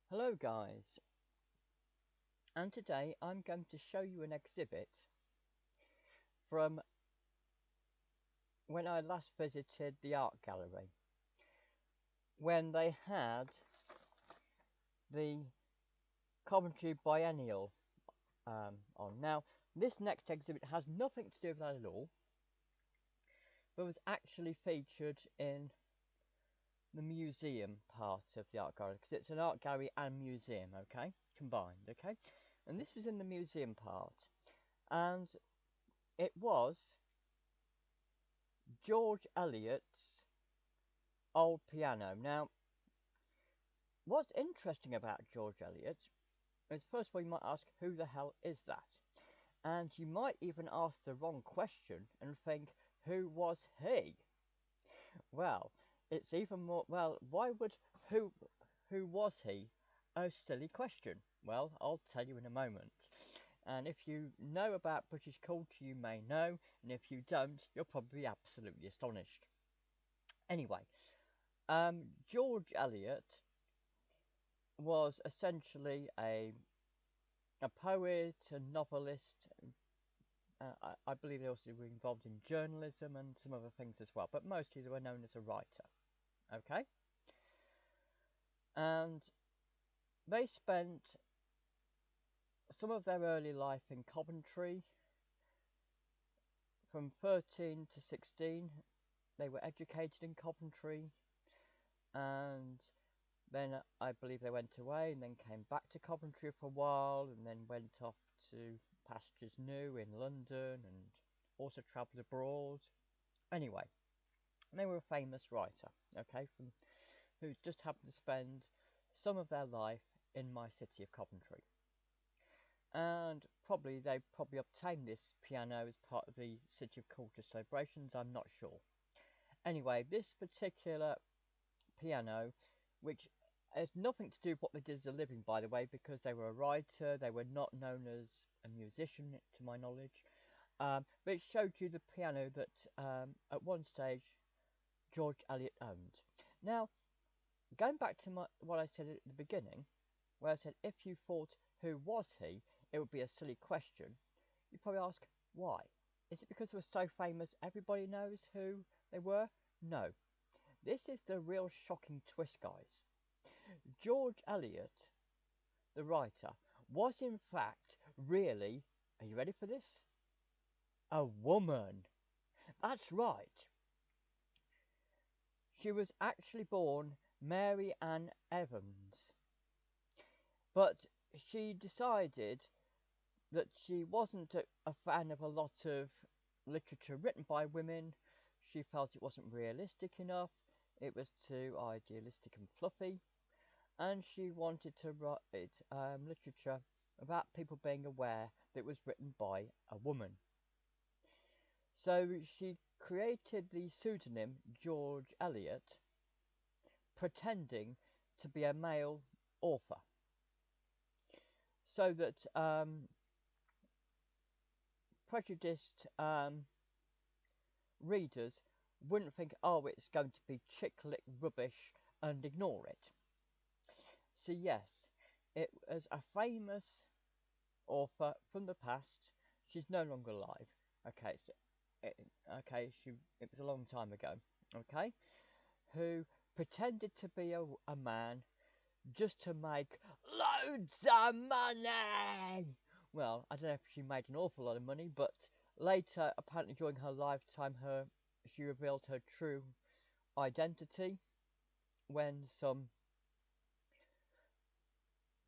Hello guys, and today I'm going to show you an exhibit from when I last visited the art gallery, when they had the Coventry Biennial on. Now, this next exhibit has nothing to do with that at all, but was actually featured in the museum part of the art gallery, because it's an art gallery and museum, okay, combined, okay, and this was in the museum part, and it was George Eliot's old piano. Now, what's interesting about George Eliot is, first of all, you might ask, who the hell is that? And you might even ask the wrong question and think, who was he? Well, it's even more, well, why would who was he a silly question? Well, I'll tell you in a moment. And if you know about British culture, you may know, and if you don't, you'll probably be absolutely astonished. Anyway, George Eliot was essentially a poet, a novelist. I believe they also were involved in journalism and some other things as well, but mostly they were known as a writer. Okay? And they spent some of their early life in Coventry. From 13 to 16, they were educated in Coventry, and then I believe they went away and then came back to Coventry for a while, and then went off to pastures new in London and also travelled abroad. Anyway, they were a famous writer, okay, who just happened to spend some of their life in my city of Coventry. And they probably obtained this piano as part of the City of Culture celebrations, I'm not sure. Anyway, this particular piano, which has nothing to do with what they did as a living, by the way, because they were a writer, they were not known as a musician, to my knowledge. But it showed you the piano that at one stage George Eliot owned. Now, going back to what I said at the beginning, where I said if you thought who was he, it would be a silly question. You'd probably ask why. Is it because they were so famous everybody knows who they were? No. This is the real shocking twist, guys. George Eliot, the writer, was in fact really, are you ready for this? A woman. That's right. She was actually born Mary Ann Evans. But she decided that she wasn't a fan of a lot of literature written by women. She felt it wasn't realistic enough. It was too idealistic and fluffy. And she wanted to write literature about people being aware that it was written by a woman. So she created the pseudonym George Eliot, pretending to be a male author, so that prejudiced readers wouldn't think, oh, it's going to be chick lit rubbish, and ignore it. So yes, it was a famous author from the past. She's no longer alive. Okay, so it was a long time ago. Okay, who pretended to be a man just to make loads of money. Well, I don't know if she made an awful lot of money, but later, apparently during her lifetime, she revealed her true identity when some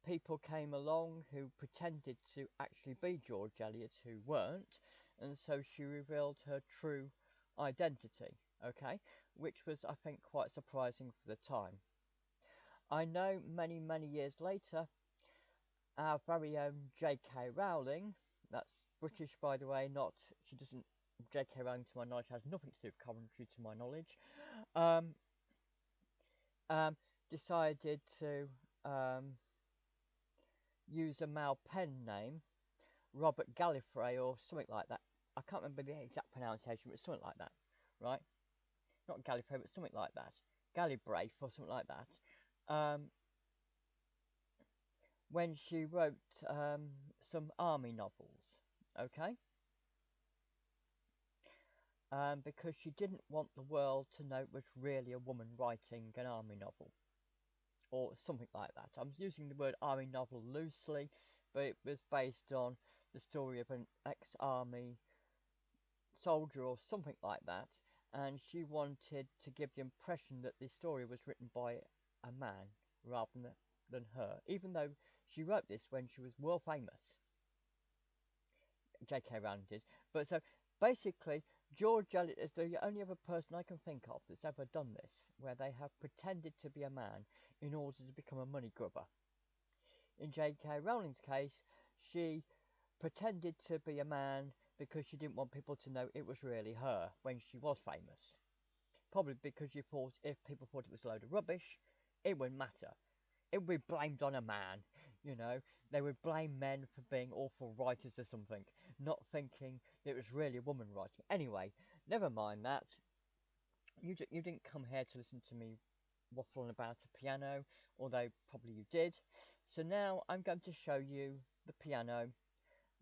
people came along who pretended to actually be George Eliot who weren't, and so she revealed her true identity, okay, which was, I think, quite surprising for the time. I know many, many years later, our very own J.K. Rowling, that's British by the way, not, she doesn't, J.K. Rowling to my knowledge has nothing to do with Coventry to my knowledge, um, decided to use a male pen name, Robert Gallifrey or something like that. I can't remember the exact pronunciation, but something like that, right? Not Gallifrey, but something like that. Gallibraith or something like that. when she wrote some army novels, okay? Because she didn't want the world to know it was really a woman writing an army novel or something like that. I'm using the word army novel loosely, but it was based on the story of an ex-army soldier or something like that, and she wanted to give the impression that the story was written by a man rather than her, even though she wrote this when she was world famous. J.K. Rowling did. But so basically, George Eliot is the only other person I can think of that's ever done this, where they have pretended to be a man in order to become a money grubber. In J.K. Rowling's case, she pretended to be a man because she didn't want people to know it was really her when she was famous. Probably because she thought if people thought it was a load of rubbish, it wouldn't matter. It would be blamed on a man, you know. They would blame men for being awful writers or something, not thinking it was really a woman writing. Anyway, never mind that. You didn't come here to listen to me waffling about a piano, although probably you did. So now I'm going to show you the piano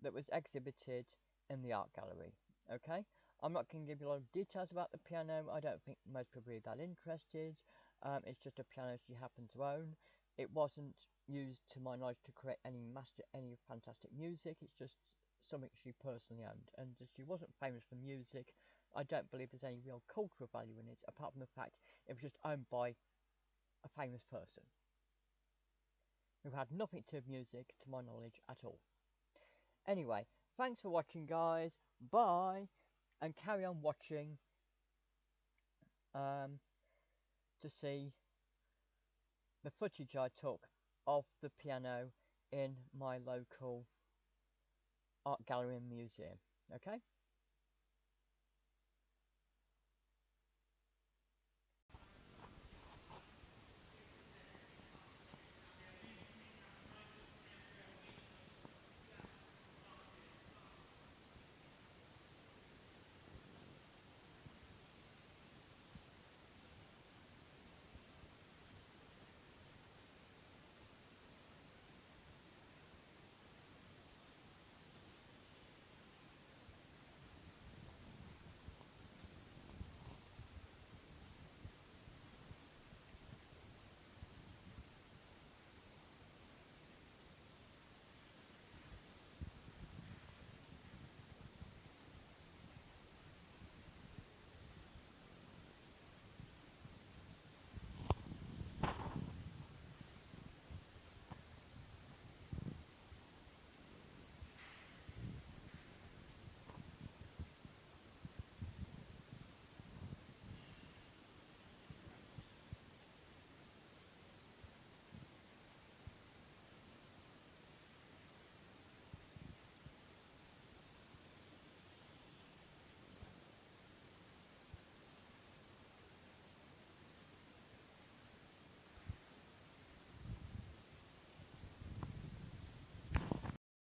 that was exhibited in the art gallery. Okay, I'm not going to give you a lot of details about the piano. I don't think most people are that interested. It's just a piano she happened to own. It wasn't used, to my knowledge, to create any fantastic music. It's just something she personally owned, and as she wasn't famous for music, I don't believe there's any real cultural value in it, apart from the fact it was just owned by a famous person who had nothing to do with music, to my knowledge, at all. Anyway, thanks for watching, guys. Bye, and carry on watching to see the footage I took of the piano in my local art gallery and museum. Okay?